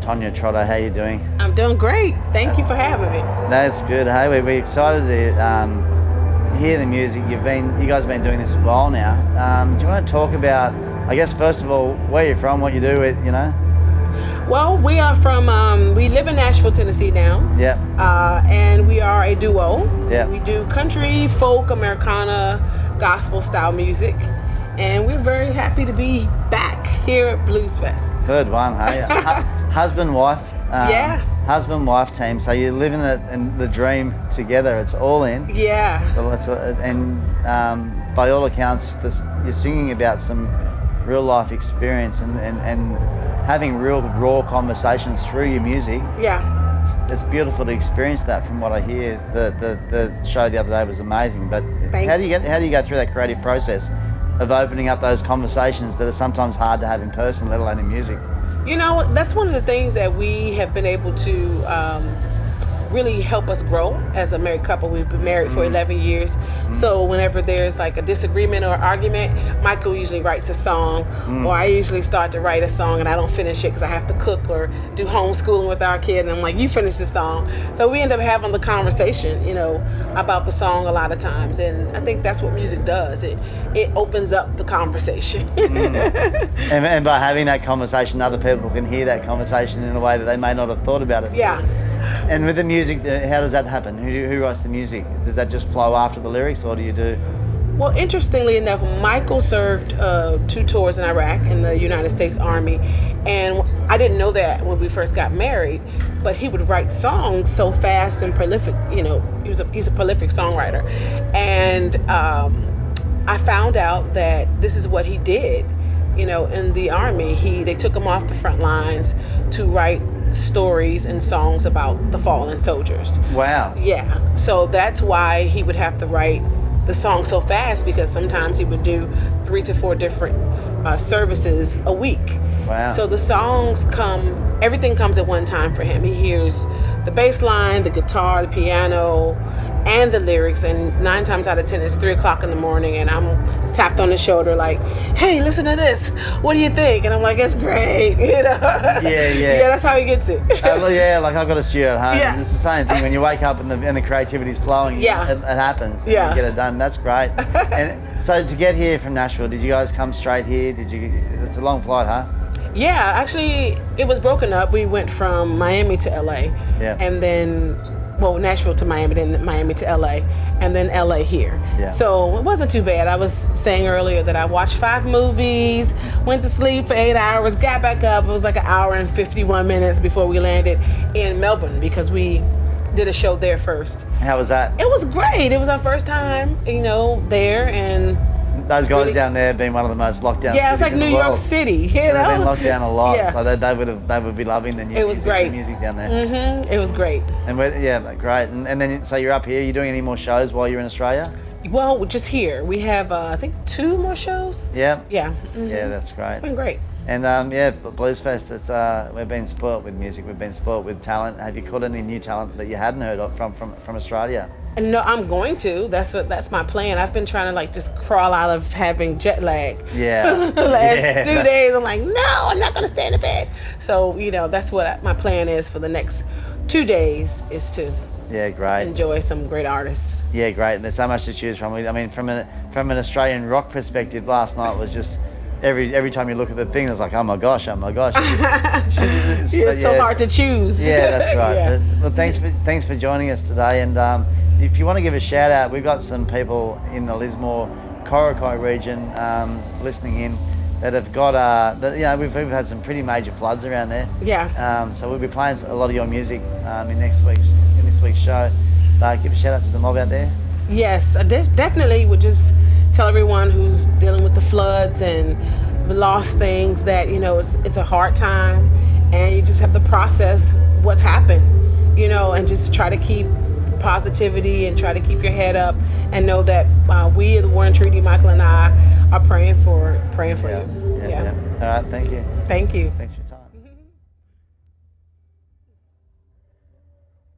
Tonya Trotter, how you doing? I'm doing great. Thank you for having me. That's good. Hey, we're excited to hear the music. You guys have been doing this a while now. Do you want to talk about, I guess, first of all, where you're from, what you do, Well, we are from, we live in Nashville, Tennessee now. Yeah. And we are a duo. Yeah. We do country, folk, Americana, gospel style music. And we're very happy to be back here at Bluesfest. Good one, hey? Husband, wife. Yeah. Husband, wife team. So you're living in the dream together. It's all in. Yeah. So by all accounts, you're singing about some real life experience and having real raw conversations through your music. Yeah. It's beautiful to experience that. From what I hear, the show the other day was amazing. But how do you go through that creative process of opening up those conversations that are sometimes hard to have in person, let alone in music? You know, that's one of the things that we have been able to really help us grow as a married couple. We've been married for 11 years. So whenever there's like a disagreement or argument, Michael usually writes a song, or I usually start to write a song and I don't finish it because I have to cook or do homeschooling with our kid, and I'm like, you finish the song. So we end up having the conversation, about the song a lot of times, and I think that's what music does. It opens up the conversation. And by having that conversation, other people can hear that conversation in a way that they may not have thought about it. Yeah. And with the music, how does that happen? Who writes the music? Does that just flow after the lyrics, or do you do? Well, interestingly enough, Michael served 2 tours in Iraq in the United States Army, and I didn't know that when we first got married, but he would write songs so fast and prolific. He's a prolific songwriter, and I found out that this is what he did. In the Army, they took him off the front lines to write stories and songs about the fallen soldiers. Wow. Yeah. So that's why he would have to write the song so fast, because sometimes he would do 3 to 4 different services a week. Wow. So the songs everything comes at one time for him. He hears the bass line, the guitar, the piano, and the lyrics, and 9 times out of 10 it's 3 o'clock in the morning and I'm tapped on the shoulder like, hey, listen to this, what do you think? And I'm like, it's great. Yeah, that's how he gets it. Like I've got a studio at home. Yeah. It's the same thing. When you wake up and the creativity's flowing, Yeah. it happens. Yeah. You get it done. That's great. And so to get here from Nashville, did you guys come straight here? It's a long flight, huh? Yeah, actually it was broken up. We went from Miami to LA. Yeah. And then Nashville to Miami, then Miami to LA, and then LA here. Yeah. So it wasn't too bad. I was saying earlier that I watched 5 movies, went to sleep for 8 hours, got back up. It was like 1 hour and 51 minutes before we landed in Melbourne, because we did a show there first. How was that? It was great. It was our first time, there, and those guys really, down there being one of the most locked down cities it's like in New the York world. City, They've been locked down a lot, Yeah. so they would be loving the new music down there. It was great. And great. And then so you're up here. You're doing any more shows while you're in Australia? Well, just here. We have I think 2 more shows. Yeah. Yeah. Yeah, that's great. It's been great. And Bluesfest. It's we've been spoilt with music. We've been spoilt with talent. Have you caught any new talent that you hadn't heard of from Australia? No, I'm going to. That's my plan. I've been trying to just crawl out of having jet lag. Yeah. Last 2 days, I'm like, no, I'm not going to stay in the bed. So that's what my plan is for the next 2 days, is to enjoy some great artists. Yeah, great. And there's so much to choose from. I mean, from an Australian rock perspective, last night was just every time you look at the thing, it's like, oh my gosh. It's so hard to choose. Yeah, that's right. Yeah. Well, thanks for joining us today. And if you want to give a shout out, we've got some people in the Lismore, Corricoy region listening in that have got we've had some pretty major floods around there. Yeah. So we'll be playing a lot of your music in this week's show. Give a shout out to the mob out there. Yes, I definitely would just tell everyone who's dealing with the floods and lost things that it's a hard time, and you just have to process what's happened, and just try to keep positivity and try to keep your head up, and know that we at the Warren Treaty, Michael and I, are praying for you. Yeah. All right, thank you. Thank you. Thanks.